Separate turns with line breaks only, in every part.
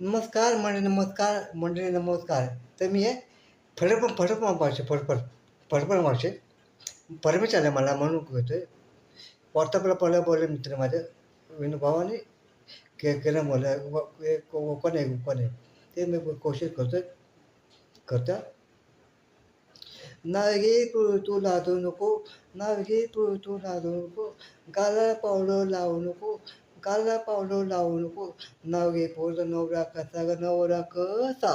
नमस्कार मंडळी, नमस्कार मंडळी, नमस्कार. तर मी हे फडफड मागचे फडफड मागचे परमिशन आहे मला म्हणून होतोय. व्हॉट्सअपला पहिलं बोलले मित्र माझे विनोभावाने केलं बोललं कोण आहे कोण आहे ते मी कोशिश करतो. नागे तू लाजू नको, नागे तू लाजू नको, गाला पावलं लावू नको, गाला पावलं लावू नको, नाव घे पोर नवरा कसा ग नवरा कसा,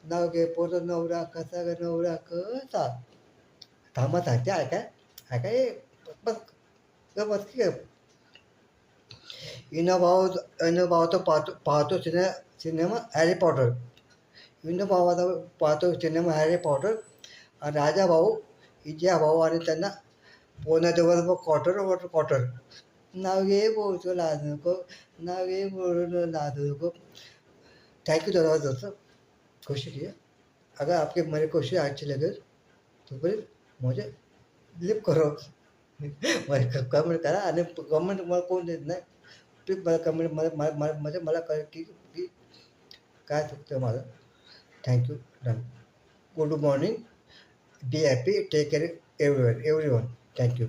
नाव घे पोर नवरा कसा ग नवरा कसा. थांबा सांगते ऐका बस बस की विनोभावाचा पाहतो सिनेमा हॅरी पॉटर. विनोभावाचा पाहतो सिनेमा हॅरी पॉटर. राजा भाऊ विजया भाऊ आणि त्यांना पोहण्याजवळ क्वार्टर नाव घे बोलतो लाज नको, नाव घे बोल लाज नको. थैंक यू धन्यवाद दोस्तों, कोशिश किया. अगर आपके मेरी कोशिश अच्छी लगे तो प्लीज मुझे लिप करो. मला कमेंट करा आणि कमेंट मला कोण देत नाही. प्लीज मला कमेंट म्हणजे मला कळ की काय चुकतं माझं. Thank you done. Good morning. Be happy. Take care everyone. Thank you.